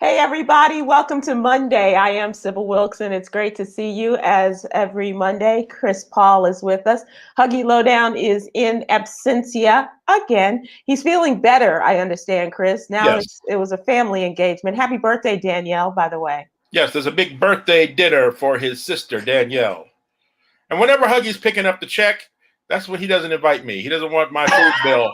Hey, everybody. Welcome to Monday. I am Sybil Wilkes, and it's great to see you as every Monday. Chris Paul is with us. Huggy Lowdown is in absentia again. He's feeling better, I understand, Chris. Now Yes. it was a family engagement. Happy birthday, Danielle, by the way. Yes, there's a big birthday dinner for his sister, Danielle. And whenever Huggy's picking up the check, that's when he doesn't invite me. He doesn't want my food bill.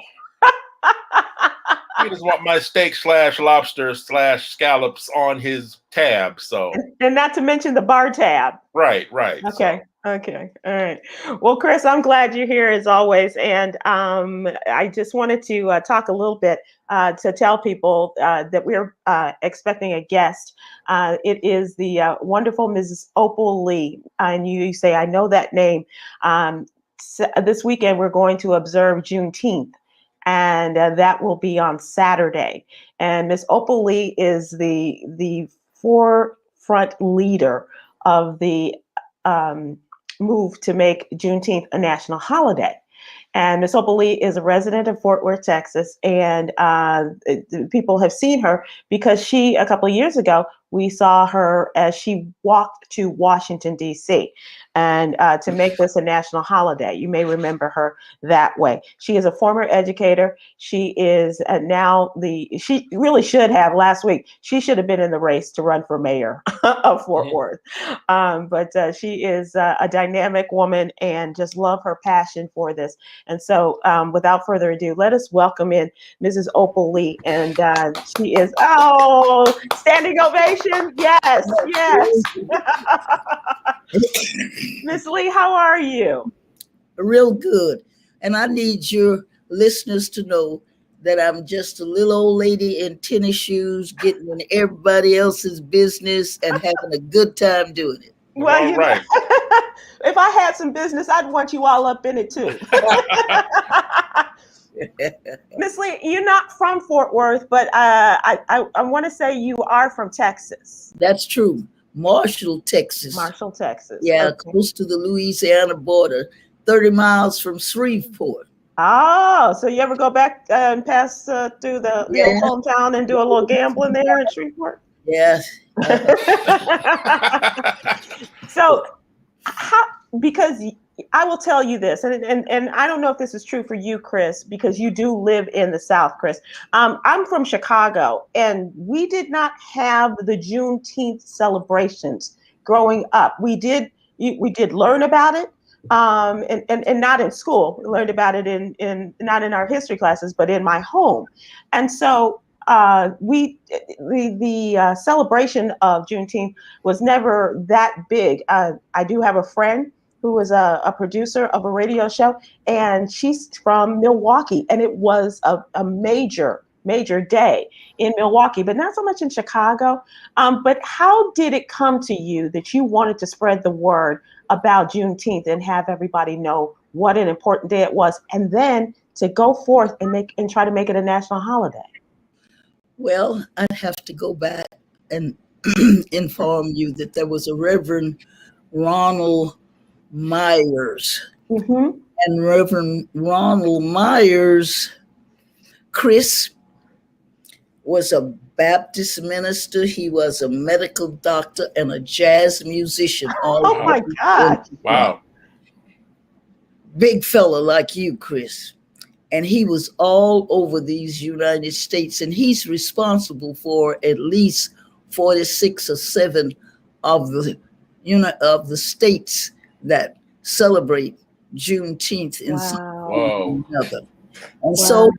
He doesn't want my steak / lobster / scallops on his tab. So, and not to mention the bar tab. Right. Okay. Okay. All right. Well, Chris, I'm glad you're here as always. And I just wanted to talk a little bit to tell people that we're expecting a guest. It is the wonderful Mrs. Opal Lee. And you say, I know that name. So this weekend, we're going to observe Juneteenth. And that will be on Saturday. And Miss Opal Lee is the forefront leader of the move to make Juneteenth a national holiday. And Miss Opal Lee is a resident of Fort Worth, Texas, and people have seen her because a couple of years ago, we saw her as she walked to Washington, D.C., and to make this a national holiday. You may remember her that way. She is a former educator. She is now she really should have last week. She should have been in the race to run for mayor of Fort Worth. But she is a dynamic woman and just love her passion for this. And so without further ado, let us welcome in Mrs. Opal Lee. And she is, standing ovation. Yes. Miss Lee, how are you? Real good. And I need your listeners to know that I'm just a little old lady in tennis shoes, getting in everybody else's business and having a good time doing it. Well, right. If I had some business, I'd want you all up in it too. Miss Lee, you're not from Fort Worth, but I want to say you are from Texas. That's true. Marshall, Texas. Yeah, okay. Close to the Louisiana border, 30 miles from Shreveport. Oh, so you ever go back and pass through the little hometown and do a little gambling there in Shreveport? Yes. So, because I will tell you this, and I don't know if this is true for you, Chris, because you do live in the South, Chris. I'm from Chicago, and we did not have the Juneteenth celebrations growing up. We did learn about it, and not in school. We learned about it in not in our history classes, but in my home, and so. The celebration of Juneteenth was never that big. I do have a friend who was a producer of a radio show, and she's from Milwaukee, and it was a major day in Milwaukee, but not so much in Chicago. But how did it come to you that you wanted to spread the word about Juneteenth and have everybody know what an important day it was, and then to go forth and try to make it a national holiday? Well, I'd have to go back and inform you that there was a Reverend Ronald Myers. Mm-hmm. And Reverend Ronald Myers, Chris, was a Baptist minister. He was a medical doctor and a jazz musician. Oh my God. Wow. Big fella like you, Chris. And he was all over these United States, and he's responsible for at least 46 or 7 of the states that celebrate Juneteenth in some another. And so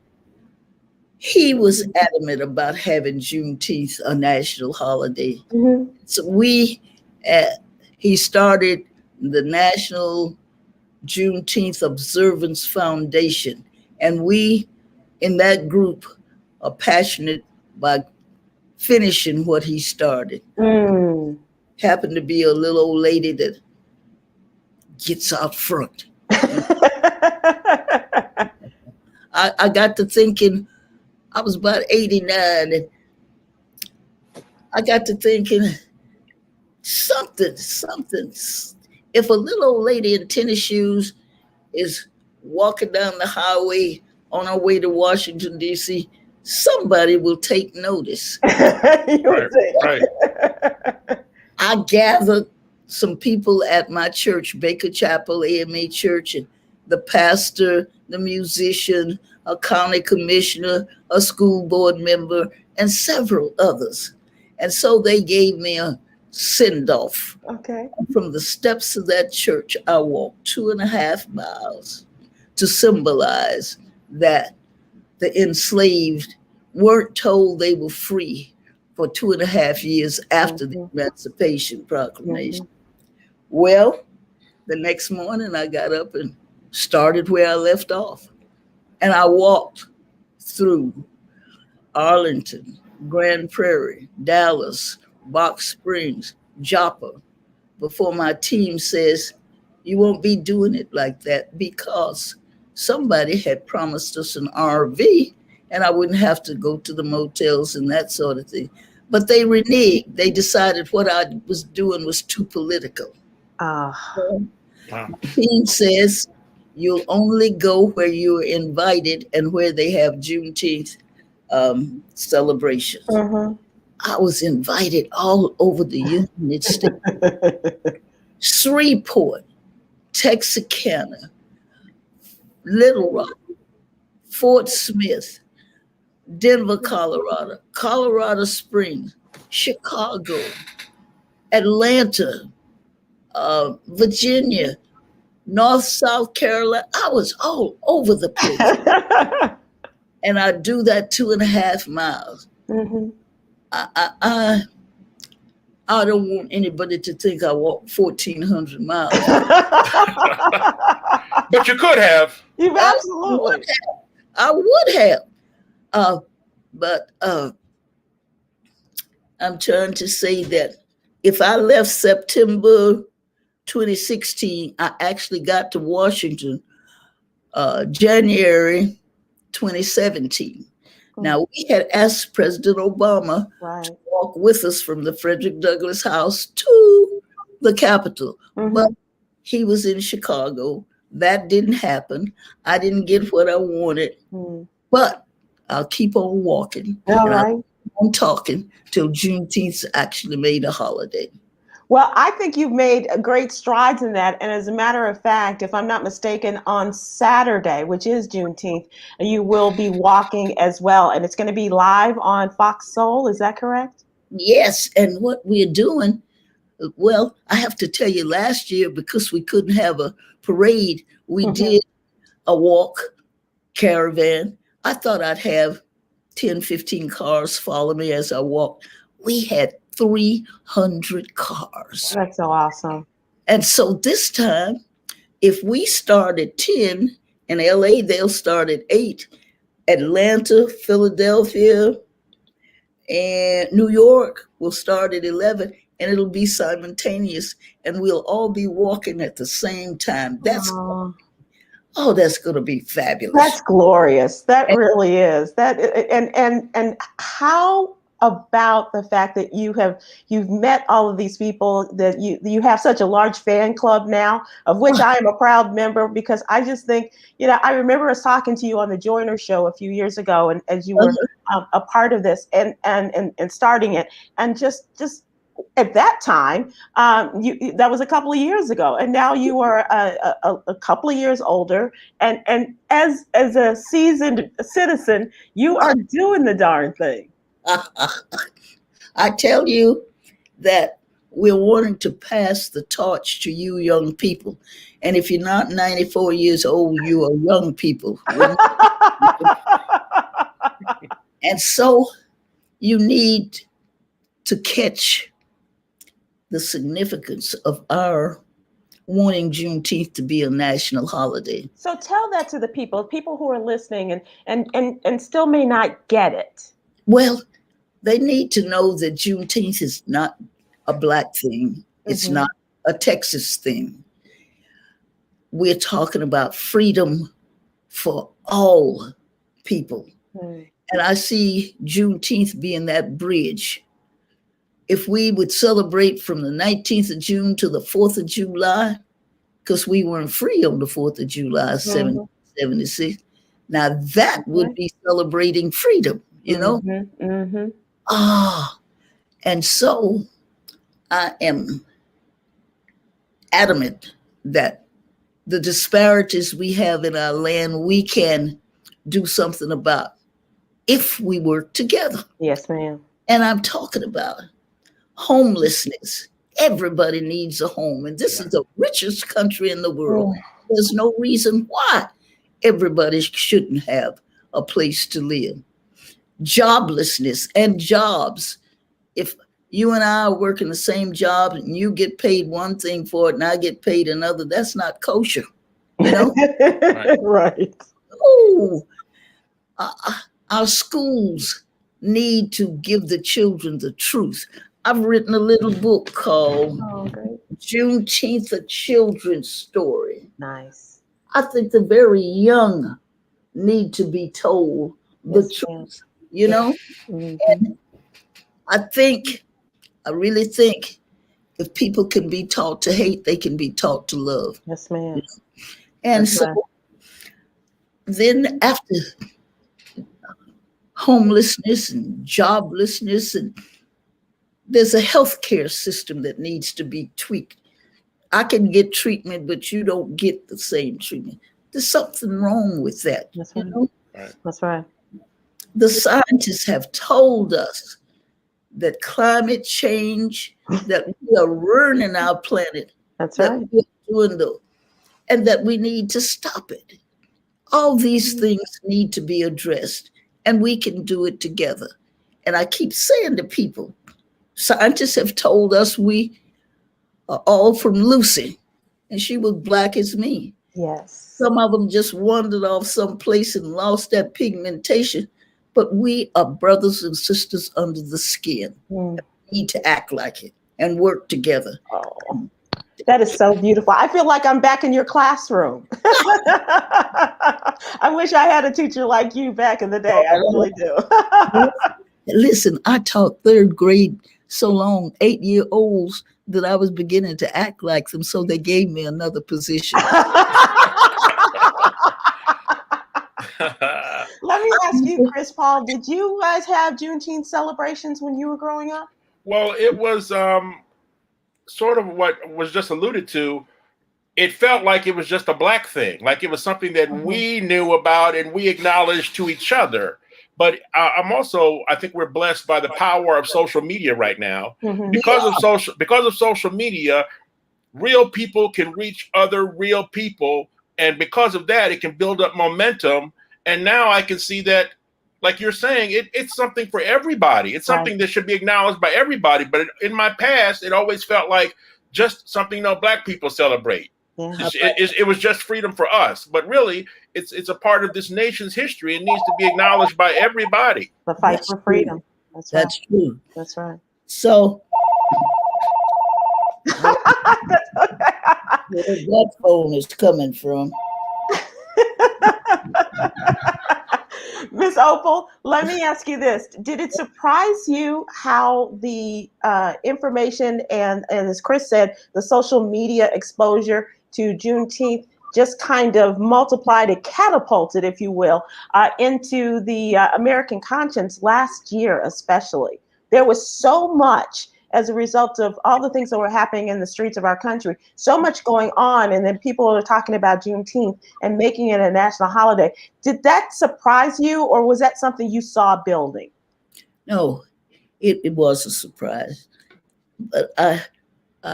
he was adamant about having Juneteenth a national holiday. Mm-hmm. So he started the National Juneteenth Observance Foundation. And we, in that group, are passionate by finishing what he started. Happened to be a little old lady that gets out front. I got to thinking, I was about 89, and I got to thinking, something. If a little old lady in tennis shoes is walking down the highway on our way to Washington, D.C., somebody will take notice. Right. I gathered some people at my church, Baker Chapel, AMA Church, and the pastor, the musician, a county commissioner, a school board member, and several others. And so they gave me a send-off. Okay. From the steps of that church, I walked 2.5 miles to symbolize that the enslaved weren't told they were free for 2.5 years after the Emancipation Proclamation. Well, the next morning I got up and started where I left off. And I walked through Arlington, Grand Prairie, Dallas, Box Springs, Joppa, before my team says, you won't be doing it like that, because somebody had promised us an RV and I wouldn't have to go to the motels and that sort of thing. But they reneged. They decided what I was doing was too political. Wow. The team says you'll only go where you're invited and where they have Juneteenth celebrations. I was invited all over the United States. Shreveport, Texarkana, Little Rock, Fort Smith, Denver, Colorado, Colorado Springs, Chicago, Atlanta, Virginia, North, South Carolina. I was all over the place. And I do that 2.5 miles. I don't want anybody to think I walked 1,400 miles. But you could have. You've absolutely. I would have. But I'm trying to say that if I left September 2016, I actually got to Washington January 2017. Now, we had asked President Obama to walk with us from the Frederick Douglass House to the Capitol, but he was in Chicago. That didn't happen. I didn't get what I wanted, but I'll keep on walking. All right. I'm talking till Juneteenth actually made a holiday. Well, I think you've made great strides in that. And as a matter of fact, if I'm not mistaken, on Saturday, which is Juneteenth, you will be walking as well. And it's going to be live on Fox Soul. Is that correct? Yes. And what we're doing, well, I have to tell you, last year, because we couldn't have a parade, we did a walk caravan. I thought I'd have 10, 15 cars follow me as I walked. We had 300 cars. That's so awesome. And so this time, if we start at 10, in LA, they'll start at 8, Atlanta, Philadelphia, and New York will start at 11, and it'll be simultaneous, and we'll all be walking at the same time. That's that's going to be fabulous. That's glorious. That really is. That and how about the fact that you've met all of these people, that you have such a large fan club now, of which I am a proud member, because I just think, I remember us talking to you on the Joyner Show a few years ago, and as you were a part of this and starting it, and just at that time, that was a couple of years ago, and now you are a couple of years older, and as a seasoned citizen, you are doing the darn thing. I tell you that we're wanting to pass the torch to you young people. And if you're not 94 years old, you are young people. And so you need to catch the significance of our wanting Juneteenth to be a national holiday. So tell that to the people who are listening and still may not get it. Well, they need to know that Juneteenth is not a Black thing. It's not a Texas thing. We're talking about freedom for all people. And I see Juneteenth being that bridge. If we would celebrate from the 19th of June to the 4th of July, because we weren't free on the 4th of July, 1976. Now that would be celebrating freedom, you know? And so I am adamant that the disparities we have in our land, we can do something about if we work together. Yes, ma'am. And I'm talking about homelessness. Everybody needs a home. And this is the richest country in the world. There's no reason why everybody shouldn't have a place to live. Joblessness and jobs. If you and I are working the same job and you get paid one thing for it and I get paid another, that's not kosher, you know? Right. Oh, our schools need to give the children the truth. I've written a little book called Juneteenth, a Children's Story. Nice. I think the very young need to be told the truth, you know? And I really think if people can be taught to hate, they can be taught to love. Yes, ma'am. And so then after homelessness and joblessness, and there's a healthcare system that needs to be tweaked. I can get treatment, but you don't get the same treatment. There's something wrong with that. That's you right. know? That's right. The scientists have told us that climate change, that we are ruining our planet. That's that right. we're doing and that we need to stop it. All these things need to be addressed, and we can do it together. And I keep saying to people, scientists have told us we are all from Lucy, and she was black as me. Yes. Some of them just wandered off someplace and lost that pigmentation, but we are brothers and sisters under the skin. We need to act like it and work together. Oh, that is so beautiful. I feel like I'm back in your classroom. I wish I had a teacher like you back in the day. I really do. Listen, I taught third grade so long, 8-year-olds, that I was beginning to act like them, so they gave me another position. Let me ask you, Chris Paul, did you guys have Juneteenth celebrations when you were growing up? Well, it was sort of what was just alluded to. It felt like it was just a black thing, like it was something that we knew about and we acknowledged to each other. But I think we're blessed by the power of social media right now. Because of social media, real people can reach other real people. And because of that, it can build up momentum. And now I can see that, like you're saying, it's something for everybody. It's something that should be acknowledged by everybody. But in my past, it always felt like just something black people celebrate. Yeah. It was just freedom for us. But really, it's a part of this nation's history. It needs to be acknowledged by everybody. The fight for freedom. That's true. That's right. So where that phone is coming from. Miss Opal, let me ask you this. Did it surprise you how the information and as Chris said, the social media exposure to Juneteenth just kind of multiplied and catapulted, if you will, into the American conscience last year especially? There was so much as a result of all the things that were happening in the streets of our country, so much going on, and then people are talking about Juneteenth and making it a national holiday. Did that surprise you, or was that something you saw building? No, it was a surprise. But I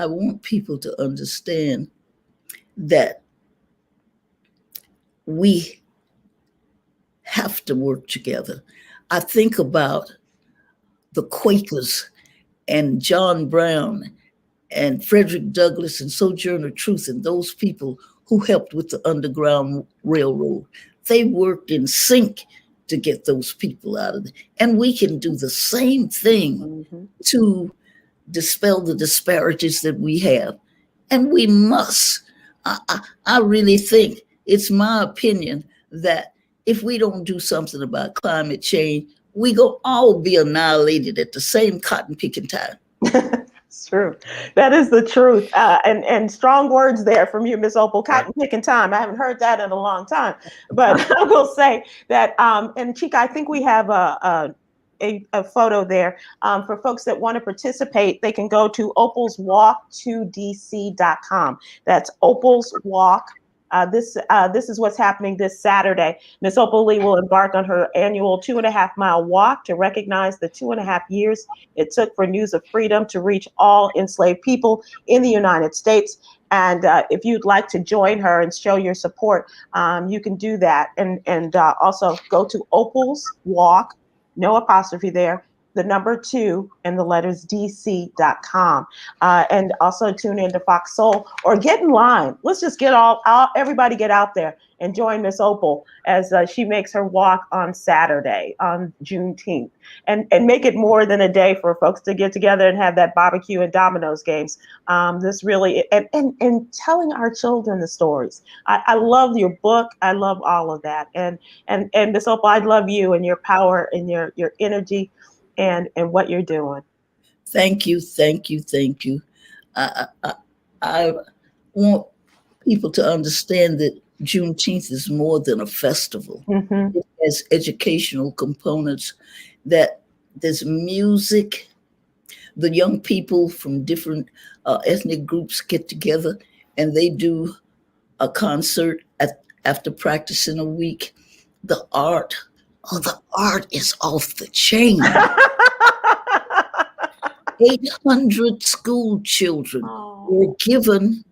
want people to understand that we have to work together. I think about the Quakers and John Brown and Frederick Douglass and Sojourner Truth and those people who helped with the Underground Railroad. They worked in sync to get those people out of there. And we can do the same thing to dispel the disparities that we have. And we must. I really think, it's my opinion, that if we don't do something about climate change, we go all be annihilated at the same cotton picking time. It's true. That is the truth. And strong words there from you, Miss Opal. Cotton picking time. I haven't heard that in a long time. But I will say that, and Chica, I think we have a photo there. For folks that want to participate, they can go to opalswalk2dc.com. That's Opal's Walk. This is what's happening this Saturday. Miss Opal Lee will embark on her annual 2.5-mile walk to recognize the 2.5 years it took for News of Freedom to reach all enslaved people in the United States. And if you'd like to join her and show your support, you can do that. And also go to Opal's Walk, no apostrophe there, the number 2 and the letters dc.com. And also tune into Fox Soul or get in line. Let's just get everybody get out there and join Miss Opal as she makes her walk on Saturday, on Juneteenth, and make it more than a day for folks to get together and have that barbecue and dominoes games. This really, and telling our children the stories. I love your book. I love all of that. And Miss Opal, I love you and your power and your energy and what you're doing. Thank you. I want people to understand that Juneteenth is more than a festival. Mm-hmm. It has educational components, that there's music. The young people from different ethnic groups get together and they do a concert after practicing a week. The art is off the chain. 800 school children were given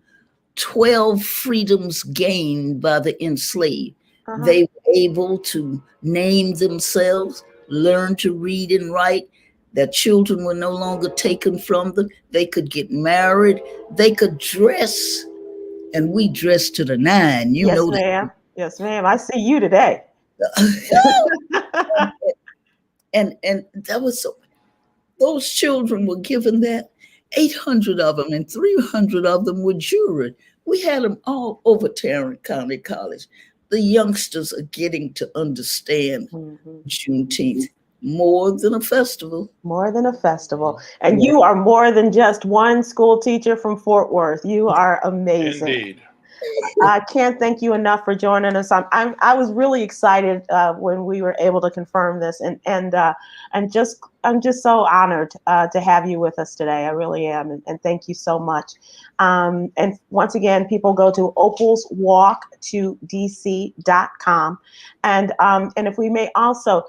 12 freedoms gained by the enslaved. They were able to name themselves, learn to read and write. Their children were no longer taken from them. They could get married. They could dress. And we dress to the nine. You know that. Ma'am. Yes, ma'am. I see you today. and that was so. Those children were given that. 800 of them, and 300 of them were jury. We had them all over Tarrant County College. The youngsters are getting to understand Juneteenth. More than a festival. More than a festival. And you are more than just one school teacher from Fort Worth. You are amazing. Indeed. I can't thank you enough for joining us. I was really excited when we were able to confirm this, and I'm just so honored to have you with us today. I really am, and thank you so much. And once again, people go to opalswalk2dc.com, and if we may also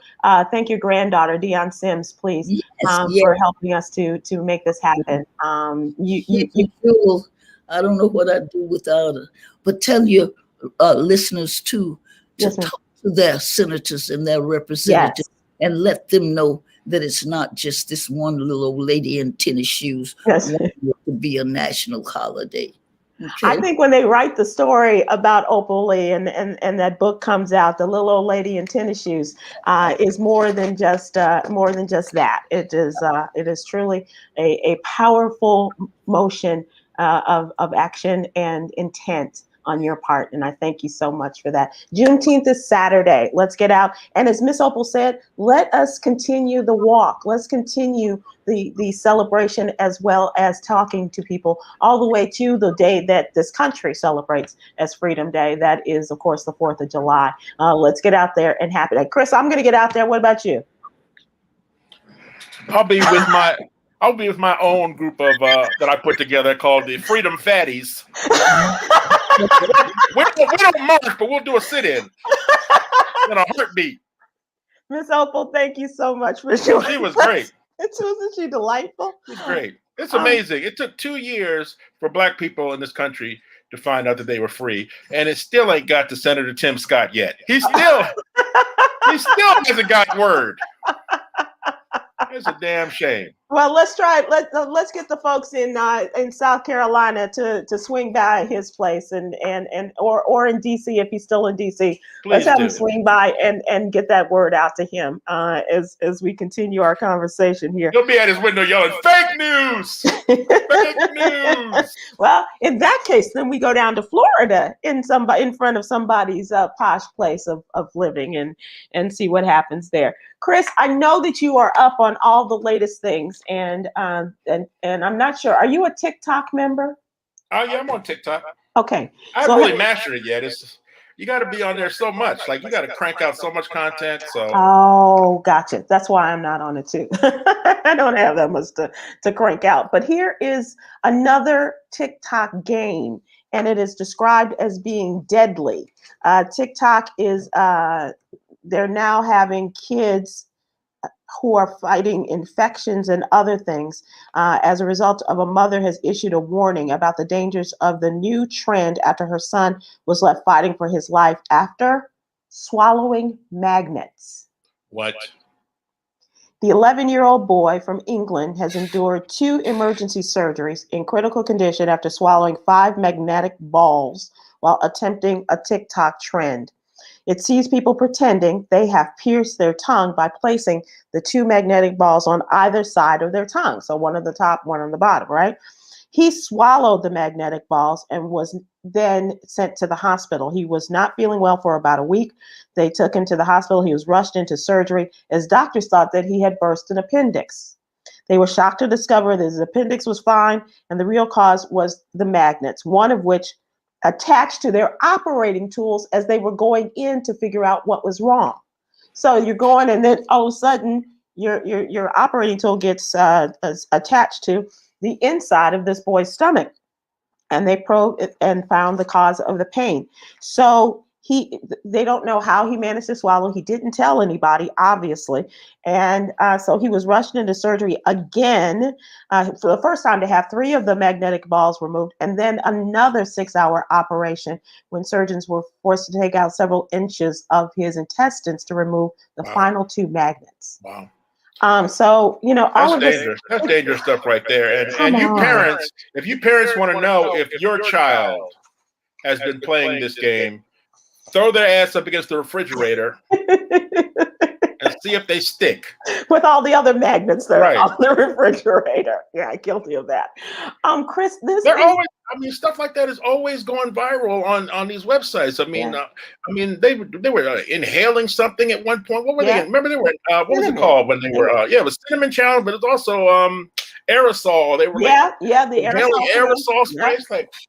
thank your granddaughter Deion Sims, please, for helping us to make this happen. I don't know what I'd do without her. But tell your listeners too to talk to their senators and their representatives and let them know that it's not just this one little old lady in tennis shoes wanting it to be a national holiday. Okay. I think when they write the story about Opal Lee and that book comes out, the little old lady in tennis shoes is more than just that. It is truly a powerful motion of action and intent on your part. And I thank you so much for that. Juneteenth is Saturday. Let's get out. And as Miss Opal said, let us continue the walk. Let's continue the celebration as well as talking to people all the way to the day that this country celebrates as Freedom Day. That is, of course, the 4th of July. Let's get out there and happy. Chris, I'm going to get out there. What about you? I'll be with my own group of that I put together called the Freedom Fatties. we don't march, but we'll do a sit-in and a heartbeat. Miss Opal, thank you so much for joining. She was great. Wasn't she delightful? She's great. It's amazing. It took 2 years for Black people in this country to find out that they were free, and it still ain't got to Senator Tim Scott yet. He still hasn't got word. It's a damn shame. Well, let's try. Let's get the folks in South Carolina to swing by his place or in DC if he's still in DC. Let's have him swing by and get that word out to him as we continue our conversation here. He'll be at his window yelling, "Fake news! Fake news!" Well, in that case, then we go down to Florida in front of somebody's posh place of living and see what happens there. Chris, I know that you are up on all the latest things Chris, and I'm not sure. Are you a TikTok member? Oh yeah, I'm on TikTok. Okay, I so haven't really mastered it yet. It's you got to be on there so much. Like you got to crank out so much content. So oh, gotcha. That's why I'm not on it too. I don't have that much to crank out. But here is another TikTok game, and it is described as being deadly. TikTok is they're now having kids who are fighting infections and other things as a result of a mother has issued a warning about the dangers of the new trend after her son was left fighting for his life after swallowing magnets. what? The 11-year-old boy from England has endured 2 emergency surgeries in critical condition after swallowing 5 magnetic balls while attempting a TikTok trend. It sees people pretending they have pierced their tongue by placing the 2 magnetic balls on either side of their tongue. So one on the top, one on the bottom, right? He swallowed the magnetic balls and was then sent to the hospital. He was not feeling well for about a week. They took him to the hospital. He was rushed into surgery as doctors thought that he had burst an appendix. They were shocked to discover that his appendix was fine and the real cause was the magnets, one of which attached to their operating tools as they were going in to figure out what was wrong. So you're going, and then all of a sudden, your operating tool gets attached to the inside of this boy's stomach, and they probed it and found the cause of the pain. So they don't know how he managed to swallow. He didn't tell anybody, obviously, and so he was rushed into surgery again for the first time to have 3 of the magnetic balls removed, and then another 6-hour operation when surgeons were forced to take out several inches of his intestines to remove the final 2 magnets. Wow. So all That's of dangerous. this. That's dangerous stuff right there. And Come you on. parents, if you parents want to know if your child has been playing this game, throw their ass up against the refrigerator and see if they stick. With all the other magnets that Right. are on the refrigerator. Yeah, guilty of that. Chris, They're always, I mean, stuff like that is always going viral on these websites. I mean, Yeah. they were inhaling something at one point. What were Yeah. they? Remember they were what was it Cinnamon. called when they were? Yeah, it was cinnamon challenge, but it's also aerosol. They were the inhaling aerosol sprays.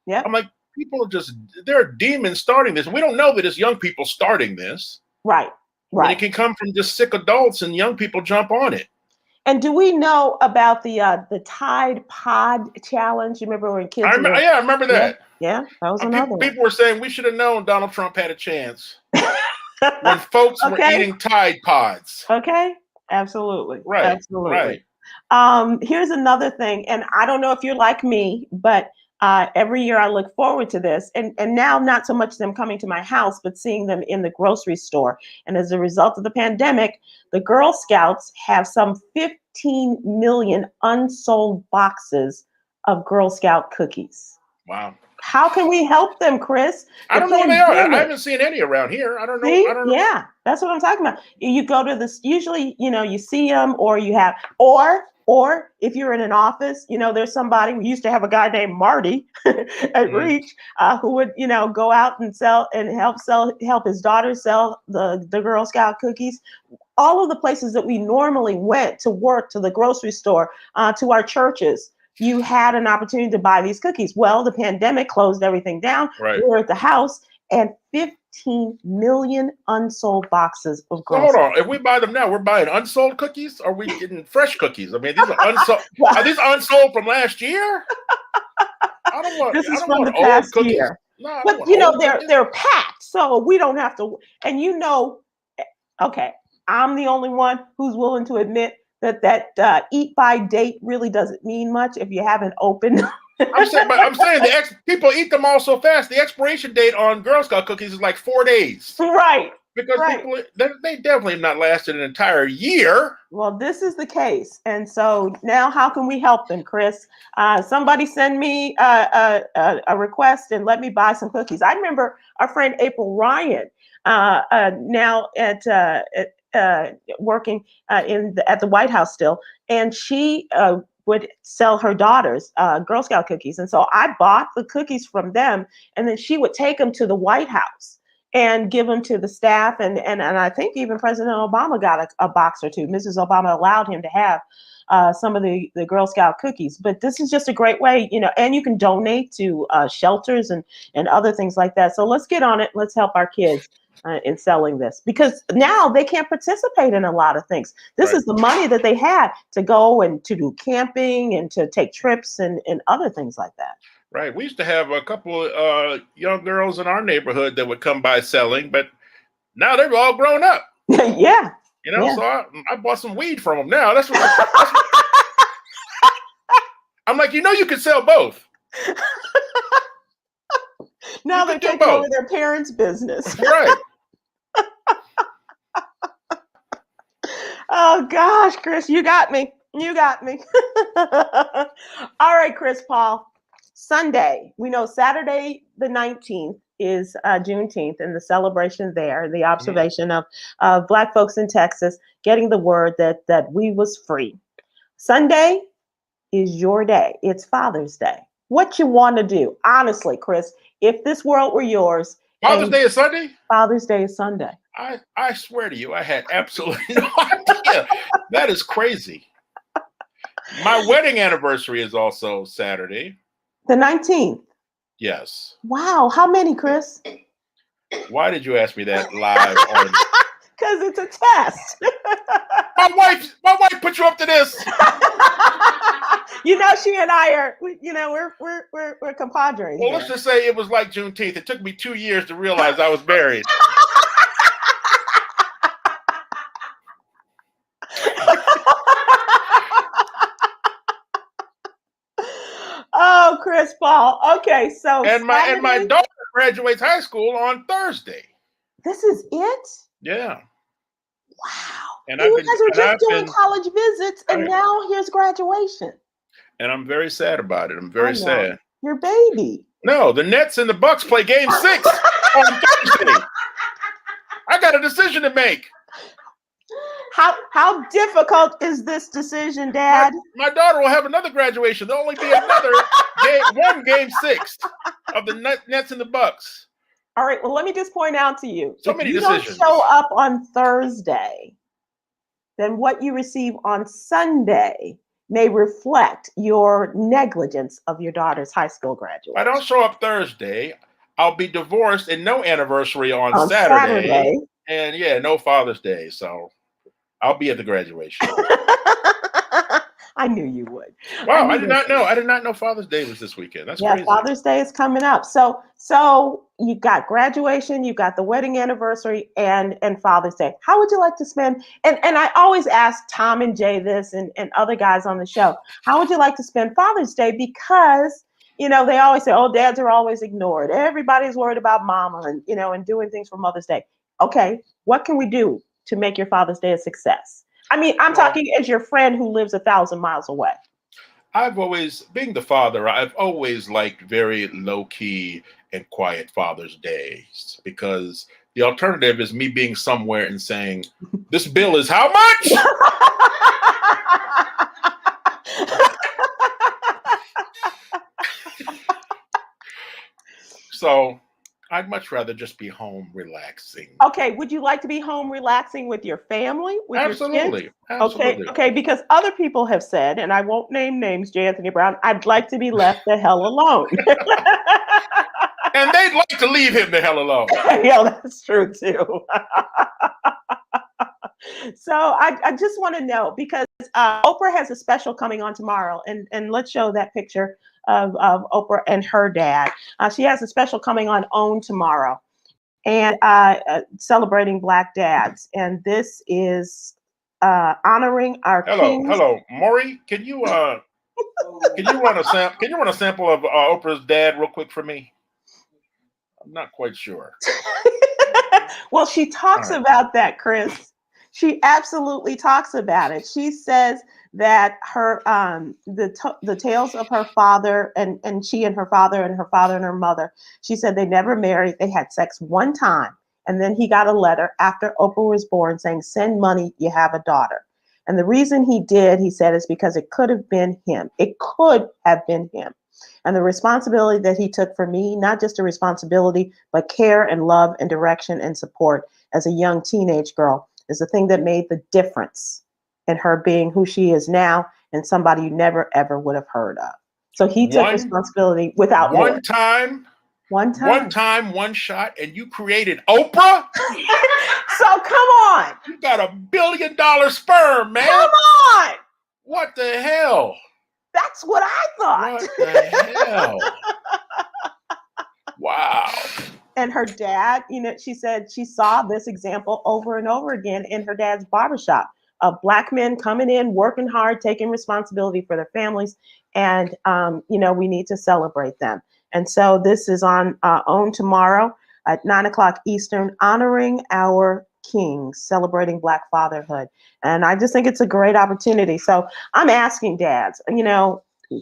Yeah. I'm like, people are just they're demons starting this. We don't know that it's young people starting this. Right. And it can come from just sick adults, and young people jump on it. And do we know about the Tide Pod challenge? You remember when kids? I remember that. Yeah, that was another one. People were saying we should have known Donald Trump had a chance when folks were eating Tide Pods. Okay, absolutely. Right. Absolutely. Here's another thing, and I don't know if you're like me, but every year I look forward to this, and now not so much them coming to my house, but seeing them in the grocery store. And as a result of the pandemic, the Girl Scouts have some 15 million unsold boxes of Girl Scout cookies. Wow. How can we help them, Chris? I don't know where they are. I haven't seen any around here. I don't know. See? I don't know. Yeah, that's what I'm talking about. You go to this, usually, you see them, or you have, or if you're in an office, there's somebody. We used to have a guy named Marty at Reach who would, go out and sell and help his daughter sell the Girl Scout cookies. All of the places that we normally went to work, to the grocery store, to our churches, you had an opportunity to buy these cookies. Well, the pandemic closed everything down. Right. We were at the house, and 15 million unsold boxes of Girl Hold Scouts. on. If we buy them now, we're buying unsold cookies? Or are we getting fresh cookies? I mean, these are unsold. Are these unsold from last year? I don't want. This is I don't from want the past old year. No, But they're packed, so we don't have to. And okay, I'm the only one who's willing to admit that eat by date really doesn't mean much if you haven't opened. I'm saying people eat them all so fast. The expiration date on Girl Scout cookies is like 4 days. Right. Because people, they definitely have not lasted an entire year. Well, this is the case. And so now how can we help them, Chris? Somebody send me a request and let me buy some cookies. I remember our friend April Ryan now at working at the White House still, and she would sell her daughters Girl Scout cookies. And so I bought the cookies from them, and then she would take them to the White House and give them to the staff. And I think even President Obama got a box or two. Mrs. Obama allowed him to have some of the Girl Scout cookies. But this is just a great way, and you can donate to shelters and other things like that. So let's get on it. Let's help our kids in selling this, because now they can't participate in a lot of things. This is the money that they had to go and to do camping and to take trips and other things like that. Right. We used to have a couple young girls in our neighborhood that would come by selling, but now they're all grown up. Yeah. So I bought some weed from them now. That's what I'm like, you could sell both. Now they're taking over their parents' business. Right. Oh gosh, Chris, you got me. You got me. All right, Chris Paul. Sunday, we know Saturday the 19th is Juneteenth, and the celebration there, the observation of Black folks in Texas getting the word that we was free. Sunday is your day. It's Father's Day. What you want to do, honestly, Chris, if this world were yours. Father's Day is Sunday? Father's Day is Sunday. I swear to you, I had absolutely no idea. That is crazy. My wedding anniversary is also Saturday. The 19th. Yes. Wow. How many, Chris? Why did you ask me that live on? Because it's a test. My wife put you up to this. She and I are, we're compadres. Well, let's just say it was like Juneteenth. It took me 2 years to realize I was married. Oh, Chris Paul. Okay, so and my daughter graduates high school on Thursday. This is it? Yeah. Wow. And you guys were just doing college visits, and now here's graduation. And I'm very sad about it. I'm very sad. Your baby. No, the Nets and the Bucks play Game 6 on Thursday. I got a decision to make. How difficult is this decision, Dad? My daughter will have another graduation. There'll only be another Game 6 of the Nets and the Bucks. All right. Well, let me just point out to you. So many decisions. If you don't show up on Thursday, then what you receive on Sunday may reflect your negligence of your daughter's high school graduation. If I don't show up Thursday, I'll be divorced and no anniversary on Saturday. And no Father's Day. So I'll be at the graduation. I knew you would. Wow, I did not know. I did not know Father's Day was this weekend. That's crazy. Father's Day is coming up. So you got graduation, you got the wedding anniversary, and Father's Day. How would you like to spend? And I always ask Tom and Jay this, and other guys on the show. How would you like to spend Father's Day? Because they always say, "Oh, dads are always ignored. Everybody's worried about mama, and and doing things for Mother's Day." Okay, what can we do to make your Father's Day a success? I mean, I'm talking as your friend who lives 1,000 miles away. Being the father, I've always liked very low-key and quiet Father's Days, because the alternative is me being somewhere and saying, "This bill is how much?" So I'd much rather just be home relaxing. Okay, would you like to be home relaxing with your family? Absolutely. Okay, because other people have said, and I won't name names, J. Anthony Brown, I'd like to be left the hell alone. And they'd like to leave him the hell alone. Yeah, that's true too. So I just want to know, because Oprah has a special coming on tomorrow, and let's show that picture of Oprah and her dad. She has a special coming on OWN tomorrow, and celebrating Black dads. And this is honoring our kings. Hello, Maury. Can you run a sample of Oprah's dad real quick for me? I'm not quite sure. Well, she talks about that, Chris. She absolutely talks about it. She says that her the tales of her father and she and her father and her mother, she said they never married. They had sex one time, and then he got a letter after Oprah was born saying, "Send money, you have a daughter." And the reason he did, he said, is because it could have been him. It could have been him. And the responsibility that he took for me, not just a responsibility, but care and love and direction and support as a young teenage girl, is the thing that made the difference in her being who she is now and somebody you never ever would have heard of. So he took responsibility without one more. time, one time, one shot, and you created Oprah. So come on, You got $1 billion sperm, man. come on. What the hell? That's what I thought. What the hell? Wow. And her dad, she said she saw this example over and over again in her dad's barbershop of Black men coming in, working hard, taking responsibility for their families. And, we need to celebrate them. And so this is on OWN tomorrow at 9:00 Eastern, honoring our kings, celebrating Black fatherhood. And I just think it's a great opportunity. So I'm asking dads,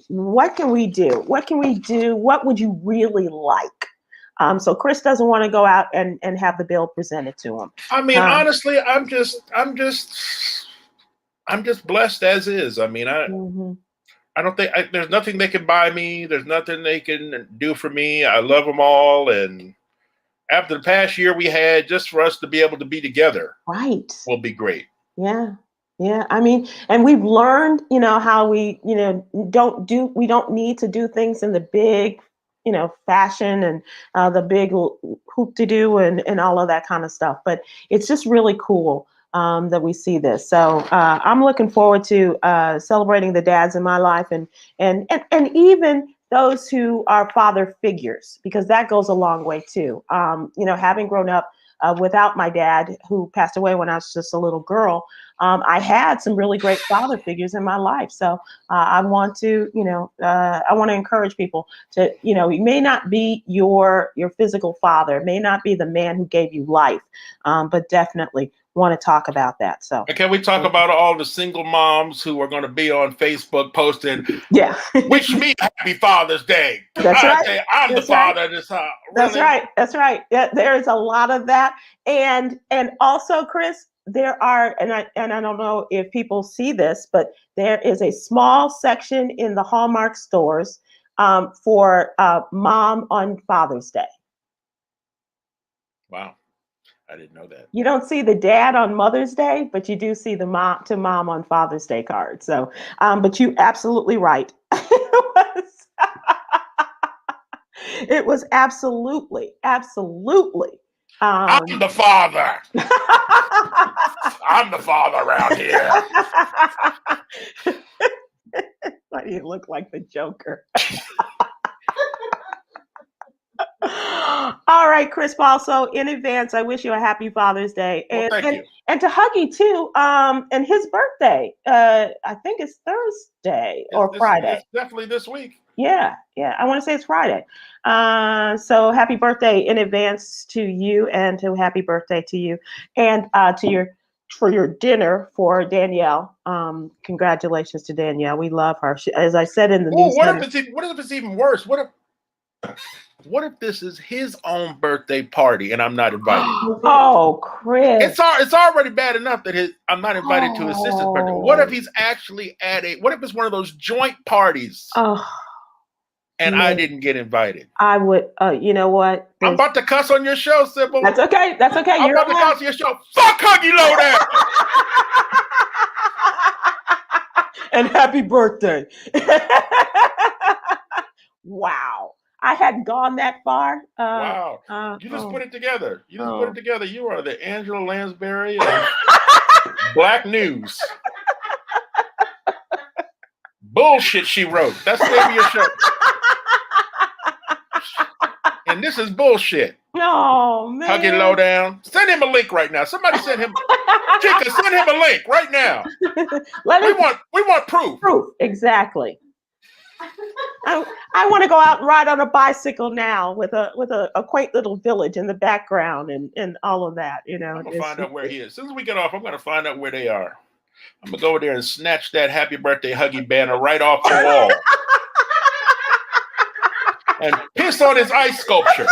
what can we do? What can we do? What would you really like? So Chris doesn't want to go out and have the bill presented to him. I mean, honestly, I'm just blessed as is. I mean, I don't think there's nothing they can buy me. There's nothing they can do for me. I love them all. And after the past year we had, just for us to be able to be together, right, will be great. Yeah. Yeah. I mean, and we've learned, how we, we don't need to do things in the big, fashion and the big hoop-de-doo and all of that kind of stuff. But it's just really cool that we see this. So I'm looking forward to celebrating the dads in my life and even those who are father figures, because that goes a long way too. Having grown up without my dad, who passed away when I was just a little girl, I had some really great father figures in my life. So I want to, I want to encourage people to, it may not be your physical father, it may not be the man who gave you life, but definitely want to talk about that. So and can we talk about all the single moms who are going to be on Facebook posting, wish me happy Father's Day. That's right. Say, I'm the father of this house. Really? That's right. Yeah, there is a lot of that. And also, Chris, there are, and I don't know if people see this, but there is a small section in the Hallmark stores for mom on Father's Day. Wow. I didn't know that. You don't see the dad on Mother's Day, but you do see the mom on Father's Day card. So, but you absolutely right. It was absolutely. I'm the father. I'm the father around here. Why do you look like the Joker? All right, Chris Paul. So in advance, I wish you a happy Father's Day. And, thank you. And to Huggy too. And his birthday, I think it's Thursday or Friday. It's definitely this week. Yeah. I want to say it's Friday. So happy birthday in advance to you, and to happy birthday to you, and for your dinner for Danielle. Congratulations to Danielle. We love her. As I said in the news. What if it's even worse? What if this is his own birthday party and I'm not invited? Oh, Chris. It's already bad enough that I'm not invited to his sister's birthday. What if he's actually what if it's one of those joint parties? And I didn't get invited. I would, you know what? I'm about to cuss on your show, Sybil. That's okay. I'm about to cuss on your show. Fuck Huggy Lowdown. And happy birthday. Wow. I hadn't gone that far. Wow. You just put it together. You are the Angela Lansbury of Black news. Bullshit she wrote. That's the name of your show. And this is bullshit. Oh, man. Huggy Lowdown. Send him a link right now. Somebody send him. Chica, send him a link right now. We want proof. Proof, exactly. I want to go out and ride on a bicycle now with a quaint little village in the background and all of that. I'm gonna find out where he is. As soon as we get off, I'm gonna find out where they are. I'm gonna go over there and snatch that happy birthday Huggy banner right off the wall. And piss on his ice sculpture.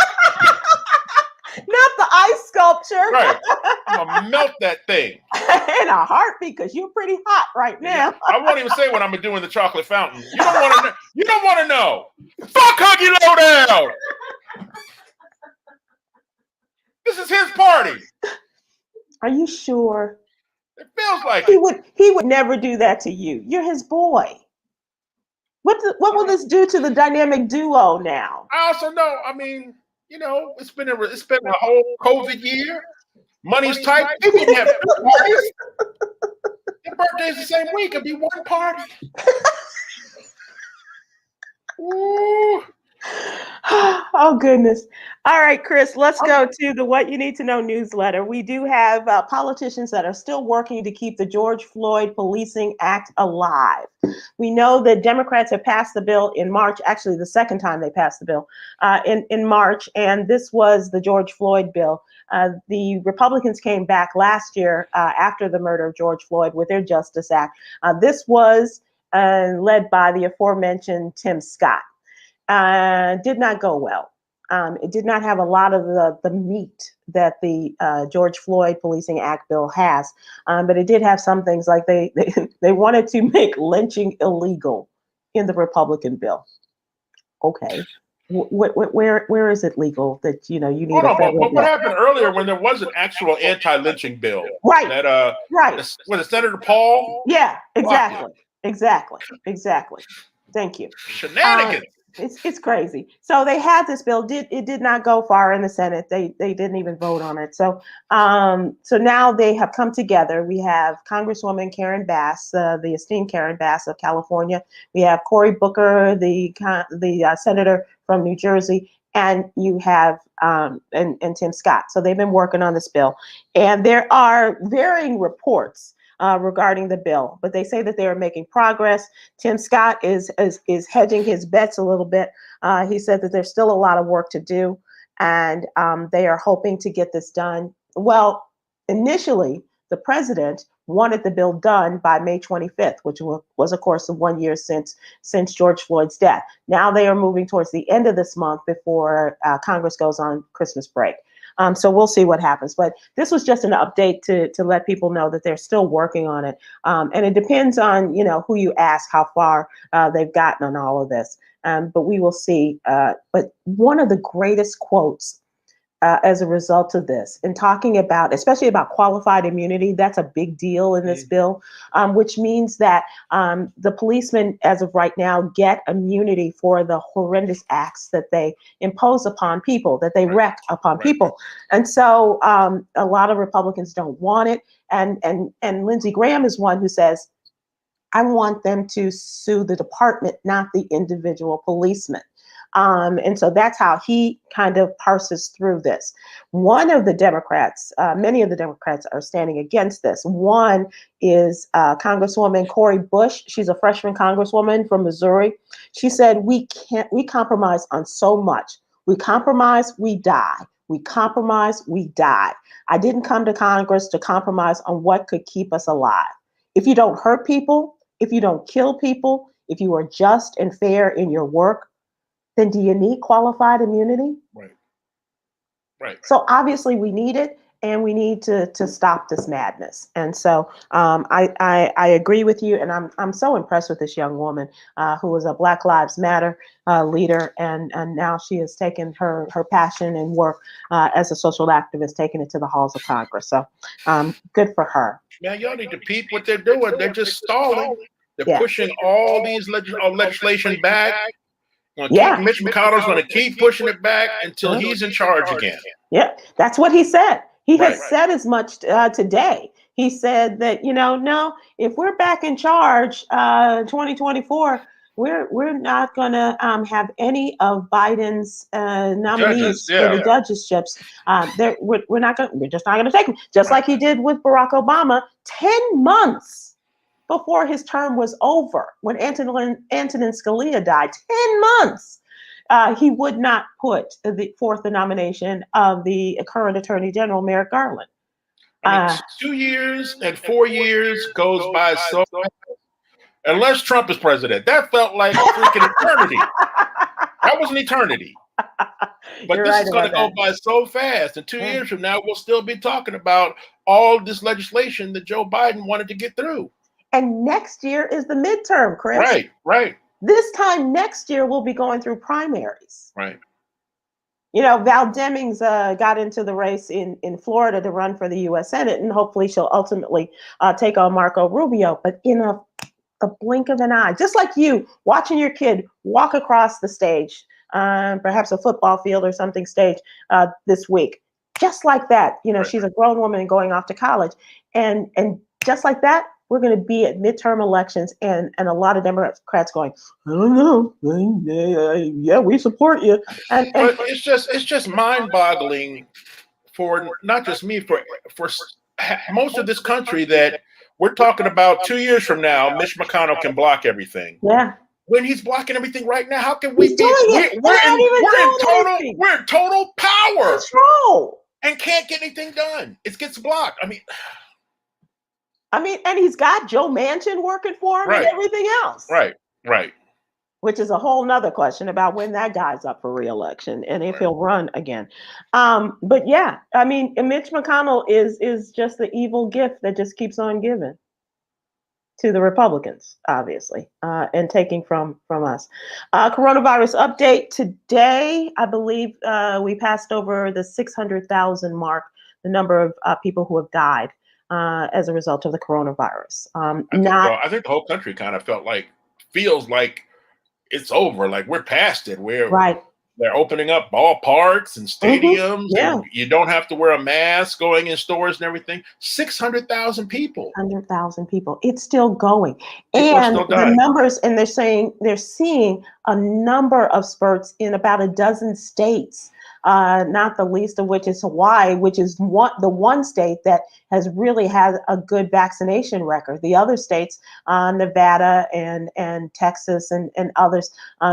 Not the ice sculpture. Right. I'm gonna melt that thing. In a heartbeat, because you're pretty hot right now. I won't even say what I'm doing the chocolate fountain. You don't want to know. You don't want to know. Fuck Huggy Lowdown. This is his party. Are you sure? It feels like He would never do that to you. You're his boy. What will this do to the dynamic duo now? I also know. I mean, it's been a whole COVID year. Money's tight. People can have two parties. Their birthday's the same week. It'd be one party. Ooh. Oh, goodness. All right, Chris, let's go to the What You Need to Know newsletter. We do have politicians that are still working to keep the George Floyd Policing Act alive. We know that Democrats have passed the bill in March, actually the second time they passed the bill in March, and this was the George Floyd bill. The Republicans came back last year after the murder of George Floyd with their Justice Act. This was led by the aforementioned Tim Scott. Did not go well. It did not have a lot of the meat that the George Floyd Policing Act bill has, but it did have some things like they wanted to make lynching illegal in the Republican bill. Okay, where is it legal that you need? Hold on, but what happened earlier when there was an actual anti-lynching bill? Right. That right. Was it Senator Paul? Yeah. Exactly. Thank you. Shenanigans. It's crazy. So they had this bill. It did not go far in the Senate. They didn't even vote on it. So now they have come together. We have Congresswoman Karen Bass, the esteemed Karen Bass of California. We have Cory Booker, the senator from New Jersey, and you have and Tim Scott. So they've been working on this bill, and there are varying reports regarding the bill, but they say that they are making progress. Tim Scott is hedging his bets a little bit. He said that there's still a lot of work to do, and they are hoping to get this done. Well, initially, the president wanted the bill done by May 25th, which was, of course, the 1 year since George Floyd's death. Now they are moving towards the end of this month before Congress goes on Christmas break. So we'll see what happens. But this was just an update to let people know that they're still working on it. And it depends on, who you ask, how far they've gotten on all of this. But we will see. But one of the greatest quotes as a result of this, and talking about, especially about qualified immunity, that's a big deal in this bill, which means that the policemen, as of right now, get immunity for the horrendous acts that they impose upon people, that they wreak upon people. And so a lot of Republicans don't want it. And Lindsey Graham is one who says, I want them to sue the department, not the individual policeman. And so that's how he kind of parses through this. One of the Democrats, many of the Democrats are standing against this. One is Congresswoman Cori Bush. She's a freshman congresswoman from Missouri. She said, we compromise on so much. We compromise, we die. We compromise, we die. I didn't come to Congress to compromise on what could keep us alive. If you don't hurt people, if you don't kill people, if you are just and fair in your work, then do you need qualified immunity? Right. So obviously we need it, and we need to stop this madness. And so I agree with you, and I'm so impressed with this young woman who was a Black Lives Matter leader, and now she has taken her passion and work as a social activist, taking it to the halls of Congress. So good for her. Now y'all need to peep what they're doing. They're just stalling. They're pushing all these legislation back. Mitch McConnell's going to keep pushing it back until he's in charge again. Yeah, that's what he said. He has said as much today. He said that, no, if we're back in charge 2024, we're not going to have any of Biden's nominees for the judgeships. We're just not going to take them, just like he did with Barack Obama 10 months before his term was over, when Antonin Scalia died. 10 months. He would not put forth the nomination of the current Attorney General, Merrick Garland. 2 years and 4 years goes by so fast. Unless Trump is president. That felt like a freaking eternity. That was an eternity. But this is going to go by so fast. And 2 years from now, we'll still be talking about all this legislation that Joe Biden wanted to get through. And next year is the midterm, Chris. Right. This time next year, we'll be going through primaries. Right. You know, Val Demings got into the race in Florida to run for the U.S. Senate, and hopefully she'll ultimately take on Marco Rubio. But in the blink of an eye, just like you watching your kid walk across the stage, perhaps a football field or something stage this week, just like that. You know, Right. she's a grown woman and going off to college, and just like that, we're going to be at midterm elections, and a lot of Democrats going, I don't know, yeah, we support you, and But it's just mind-boggling for not just me, for most of this country, that we're talking about 2 years from now, Mitch McConnell can block everything. yeah, When he's blocking everything right now, how can we he's be? doing it. We're in total power Control. and can't get anything done. It gets blocked. I mean, and he's got Joe Manchin working for him and Right. everything else. Right. Which is a whole nother question about when that guy's up for re-election and if he'll run again. But yeah, I mean, Mitch McConnell is just the evil gift that just keeps on giving to the Republicans, obviously, and taking from us. Coronavirus update today. I believe we passed over the 600,000 mark, the number of people who have died as a result of the coronavirus. I think the whole country kind of feels like it's over, like we're past it. Right. They're opening up ballparks and stadiums, Yeah. and you don't have to wear a mask going in stores and everything. 600,000 people. 100,000 people. It's still going. People are And still the dying. numbers, and they're seeing a number of spurts in about a dozen states, not the least of which is Hawaii, which is the one state that has really had a good vaccination record. The other states, Nevada and Texas and others,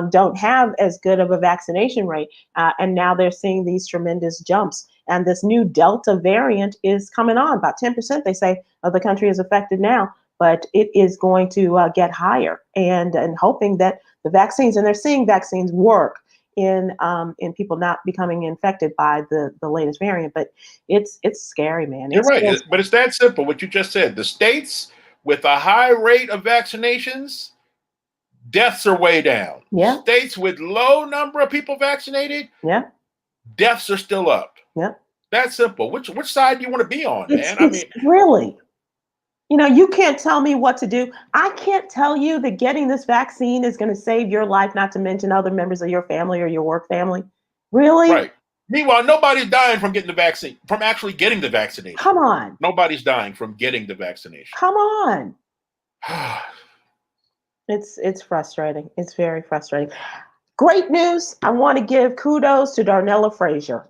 don't have as good of a vaccination rate. And now they're seeing these tremendous jumps. And this new Delta variant is coming on. About 10%, they say, of the country is affected now, but it is going to get higher. And hoping that the vaccines, and they're seeing vaccines work in people not becoming infected by the latest variant. But it's scary, man. You're right, but it's that simple. What you just said: the states with a high rate of vaccinations, deaths are way down. Yeah. States with low number of people vaccinated, yeah, deaths are still up. yeah. That's simple. Which side do you want to be on, man? It's really, you can't tell me what to do. I can't tell you that getting this vaccine is going to save your life, not to mention other members of your family or your work family. Really? Right. Meanwhile, nobody's dying from getting the vaccine, from actually getting the vaccination. Come on. Nobody's dying from getting the vaccination. Come on. It's frustrating. It's very frustrating. Great news. I want to give kudos to Darnella Frazier.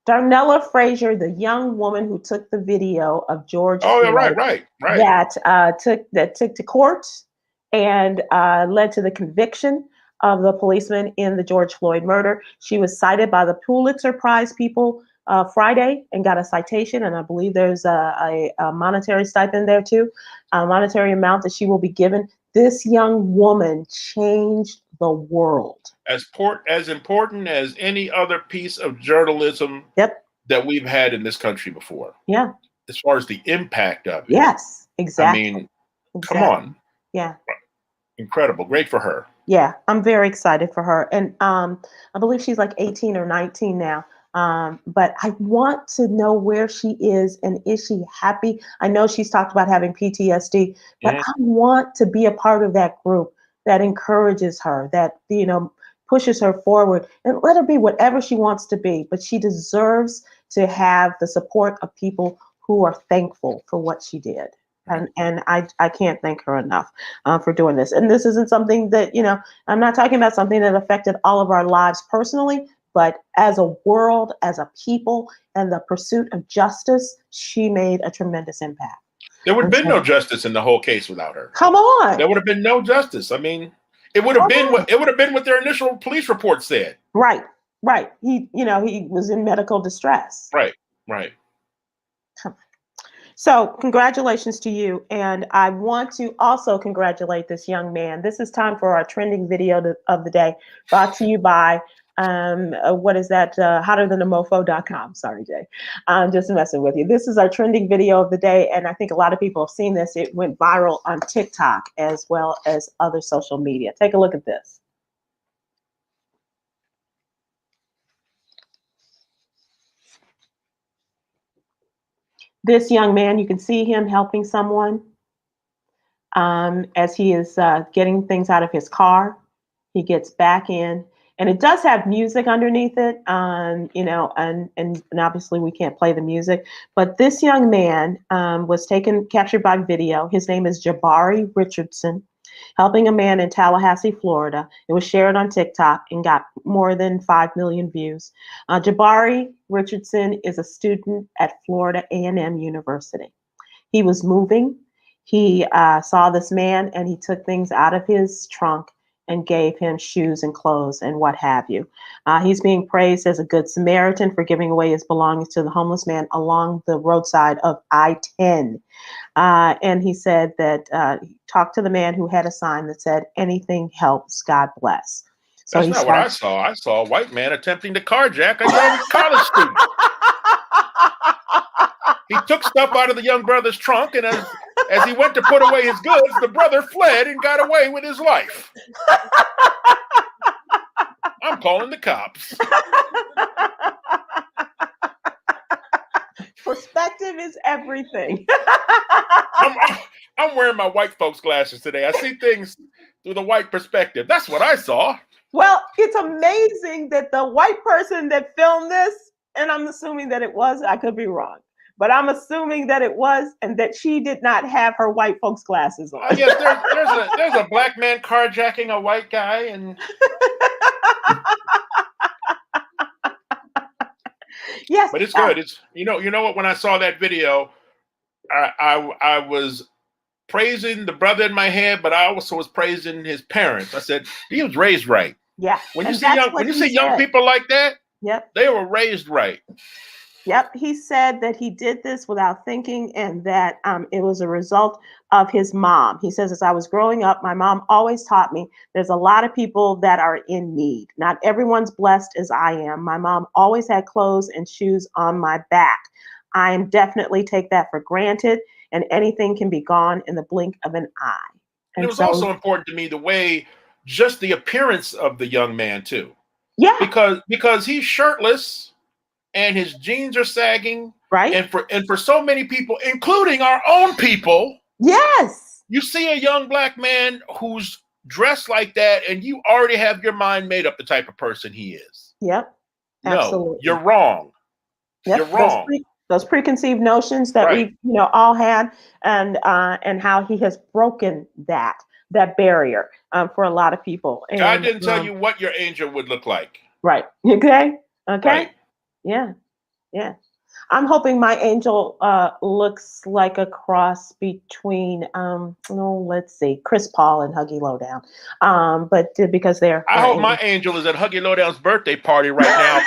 Darnella Frazier, the young woman who took the video of George Floyd, right. that took to court and led to the conviction of the policeman in the George Floyd murder. She was cited by the Pulitzer Prize people Friday and got a citation, and I believe there's a monetary stipend there too, a monetary amount that she will be given. This young woman changed the world. As important as any other piece of journalism that we've had in this country before. Yeah. As far as the impact of it. Yes, exactly. I mean, come on. Yeah. Incredible. Great for her. Yeah, I'm very excited for her. And I believe she's like 18 or 19 now. But I want to know where she is and is she happy? I know she's talked about having PTSD, but I want to be a part of that group that encourages her, that, pushes her forward, and let her be whatever she wants to be. But she deserves to have the support of people who are thankful for what she did. And I can't thank her enough for doing this. And this isn't something that, I'm not talking about something that affected all of our lives personally, but as a world, as a people, and the pursuit of justice, she made a tremendous impact. There would have been no justice in the whole case without her. Come on. There would have been no justice. I mean, it would have been what their initial police report said. Right. He was in medical distress. Right. Come on. So congratulations to you. And I want to also congratulate this young man. This is time for our trending video of the day, brought to you by, what is that? HotterThanAMofo.com. Sorry, Jay. I'm just messing with you. This is our trending video of the day. And I think a lot of people have seen this. It went viral on TikTok as well as other social media. Take a look at this. This young man, you can see him helping someone as he is getting things out of his car. He gets back in, and it does have music underneath it, you know, and obviously we can't play the music. But this young man was captured by video. His name is Jabari Richardson, helping a man in Tallahassee, Florida. It was shared on TikTok and got more than 5 million views. Jabari Richardson is a student at Florida A&M University. He was moving. He saw this man and he took things out of his trunk and gave him shoes and clothes and what have you. He's being praised as a good Samaritan for giving away his belongings to the homeless man along the roadside of I-10. And he said that he talked to the man who had a sign that said, "Anything helps, God bless." So that's not what I saw. I saw a white man attempting to carjack a young college student. He took stuff out of the young brother's trunk, and as he went to put away his goods, the brother fled and got away with his life. I'm calling the cops. Perspective is everything. I'm wearing my white folks glasses today. I see things through the white perspective. That's what I saw. Well, it's amazing that the white person that filmed this, and I'm assuming that it was, I could be wrong, but I'm assuming that it was, and that she did not have her white folks glasses on. Yes, there's a black man carjacking a white guy, and yes, but it's good. It's you know what? When I saw that video, I was praising the brother in my head, but I also was praising his parents. I said he was raised right. Yeah. When you see young people like that, yep, they were raised right. Yep, he said that he did this without thinking, and that it was a result of his mom. He says, as I was growing up, my mom always taught me there's a lot of people that are in need. Not everyone's blessed as I am. My mom always had clothes and shoes on my back. I am definitely take that for granted, and anything can be gone in the blink of an eye. And it was also important to me the way, just the appearance of the young man too. Yeah. Because he's shirtless and his jeans are sagging. Right. And for so many people, including our own people. Yes. You see a young black man who's dressed like that, and you already have your mind made up the type of person he is. Yep. Absolutely. No, you're wrong. Yep. You're wrong. Those preconceived notions that we, all had, and how he has broken that barrier for a lot of people. And God didn't tell you what your angel would look like. Right. Okay. Right. Yeah. Yeah. I'm hoping my angel looks like a cross between let's see, Chris Paul and Huggy Lowdown. But because they're I hope my angel is at Huggy Lowdown's birthday party right now.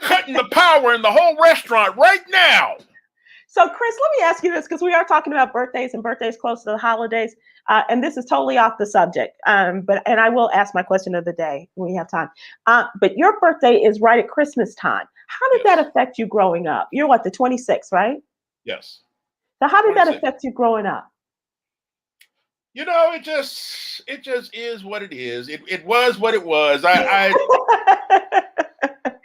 Cutting the power in the whole restaurant right now. So, Chris, let me ask you this, because we are talking about birthdays and birthdays close to the holidays, and this is totally off the subject. But I will ask my question of the day when we have time. But your birthday is right at Christmas time. How did that affect you growing up? You're what, the 26th, right? Yes. So, how did that affect you growing up? It just is what it is. It was what it was.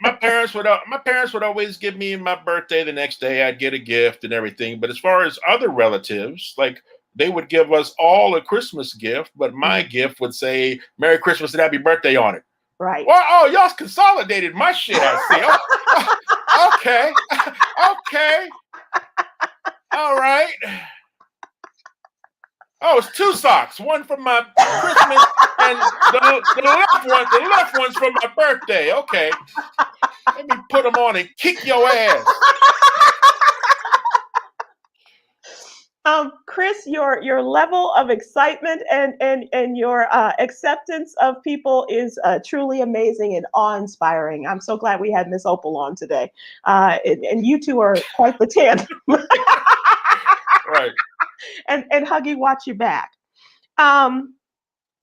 My parents would always give me my birthday the next day. I'd get a gift and everything. But as far as other relatives, like, they would give us all a Christmas gift, but my gift would say Merry Christmas and Happy Birthday on it. Right. Well, y'all consolidated my shit, I see. Okay. Okay. All right. Oh, it's 2 socks. One for my Christmas and the left one's for my birthday. Okay. Let me put them on and kick your ass. Chris, your level of excitement and your acceptance of people is truly amazing and awe-inspiring. I'm so glad we had Miss Opal on today. And you two are quite the tandem. Right. And Huggy, watch your back.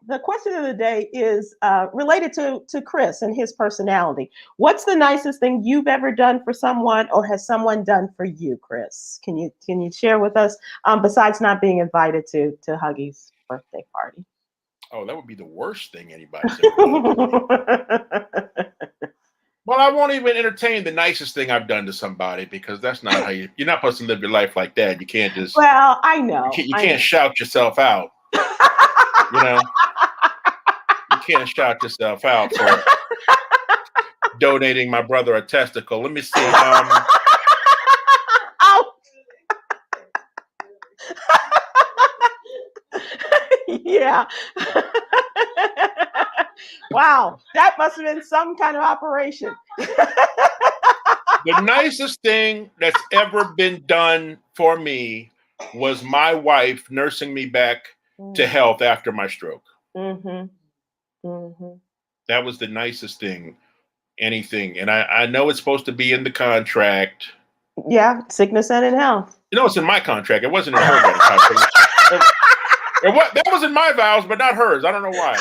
The question of the day is related to Chris and his personality. What's the nicest thing you've ever done for someone, or has someone done for you, Chris? Can you share with us, besides not being invited to Huggy's birthday party? Oh, that would be the worst thing anybody's ever done. Well, I won't even entertain the nicest thing I've done to somebody, because that's not how you're not supposed to live your life like that. You can't just, Well, I know. you can't shout yourself out. You know, you can't shout yourself out for donating my brother a testicle. Let me see. Oh. Yeah. Wow, that must have been some kind of operation. The nicest thing that's ever been done for me was my wife nursing me back to health after my stroke. Mm-hmm. Mm-hmm. That was the nicest thing, anything. And I know it's supposed to be in the contract. Yeah, sickness and in health. You know, it's in my contract. It wasn't in her wedding contract. That was in my vows, but not hers. I don't know why.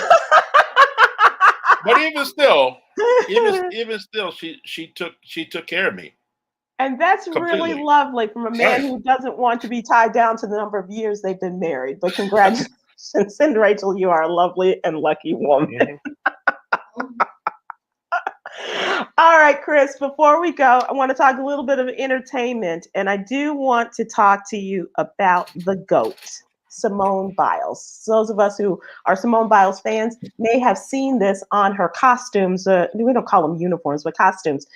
But even still, she took care of me. And that's Completely. really lovely from a man who doesn't want to be tied down to the number of years they've been married. But congratulations, and Rachel, you are a lovely and lucky woman. All right, Chris, before we go, I want to talk a little bit of entertainment, and I do want to talk to you about the GOAT, Simone Biles. Those of us who are Simone Biles fans may have seen this on her costumes. We don't call them uniforms, but costumes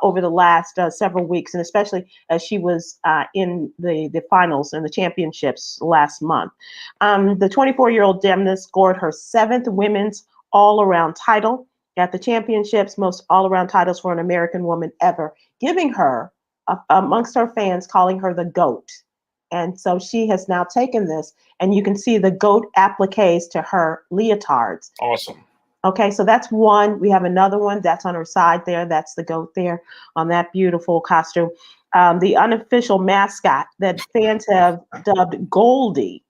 over the last several weeks, and especially as she was in the finals and the championships last month. The 24-year-old gymnast scored her 7th women's all-around title at the championships, most all-around titles for an American woman ever, giving her, amongst her fans, calling her the GOAT. And so she has now taken this, and you can see the GOAT appliques to her leotards. Awesome. Okay, so that's one. We have another one that's on her side there. That's the GOAT there on that beautiful costume. The unofficial mascot that fans have dubbed Goldie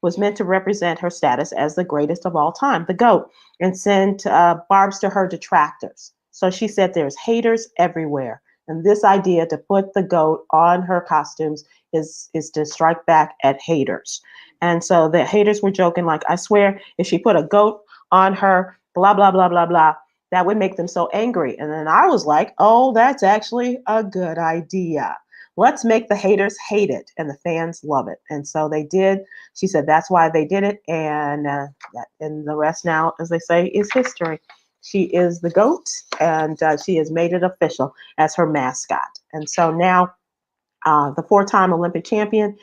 was meant to represent her status as the greatest of all time, the GOAT, and sent barbs to her detractors. So she said there's haters everywhere. And this idea to put the GOAT on her costumes is to strike back at haters. And so the haters were joking, like, I swear, if she put a GOAT on her, blah, blah, blah, blah, blah, that would make them so angry. And then I was like, oh, that's actually a good idea. Let's make the haters hate it, and the fans love it. And so they did. She said that's why they did it. And the rest now, as they say, is history. She is the GOAT, and she has made it official as her mascot. And so now the 4-time Olympic champion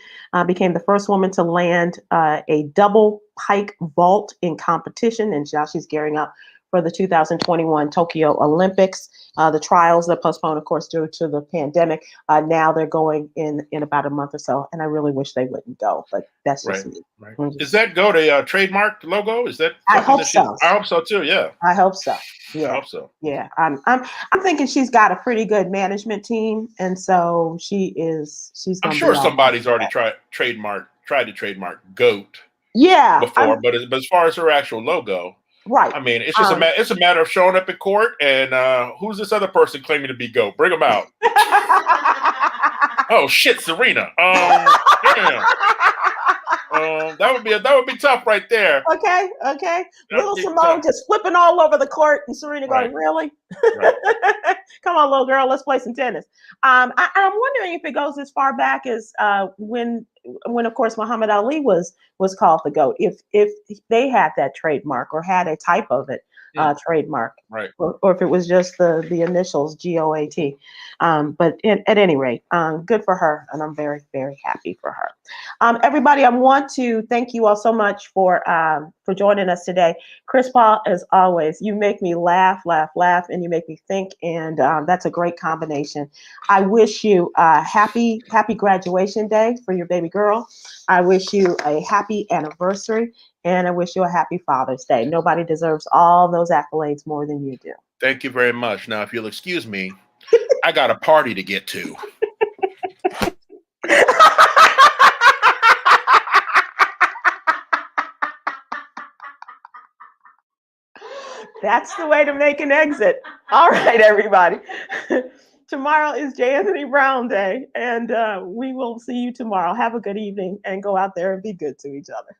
became the first woman to land a double pike vault in competition. And now she's gearing up for the 2021 Tokyo Olympics. The trials that postponed, of course, due to the pandemic. Now they're going in about a month or so, and I really wish they wouldn't go, but that's just me. Right. Is that GOAT a trademark logo? Is that? I hope so. I hope so too. Yeah. I hope so. Yeah. I hope so. Yeah. I'm thinking she's got a pretty good management team, and so she's. I'm sure somebody's already tried to trademark GOAT. Yeah. Before, but as far as her actual logo. Right. I mean, it's just it's a matter of showing up in court and who's this other person claiming to be GOAT? Bring them out. Oh shit, Serena. Damn. That would be tough right there. Okay. Little Simone just flipping all over the court, and Serena going, really? Right. Come on, little girl, let's play some tennis. I'm wondering if it goes as far back as when of course Muhammad Ali was called the GOAT. If they had that trademark or had a type of it trademark, right? Or if it was just the initials GOAT. But at any rate, good for her, and I'm very, very happy for her. Everybody, I want to thank you all so much for joining us today. Chris Paul, as always, you make me laugh, and you make me think, and that's a great combination. I wish you a happy graduation day for your baby girl. I wish you a happy anniversary, and I wish you a happy Father's Day. Nobody deserves all those accolades more than you do. Thank you very much. Now, if you'll excuse me, I got a party to get to. That's the way to make an exit. All right, everybody. Tomorrow is J. Anthony Brown Day, and we will see you tomorrow. Have a good evening, and go out there and be good to each other.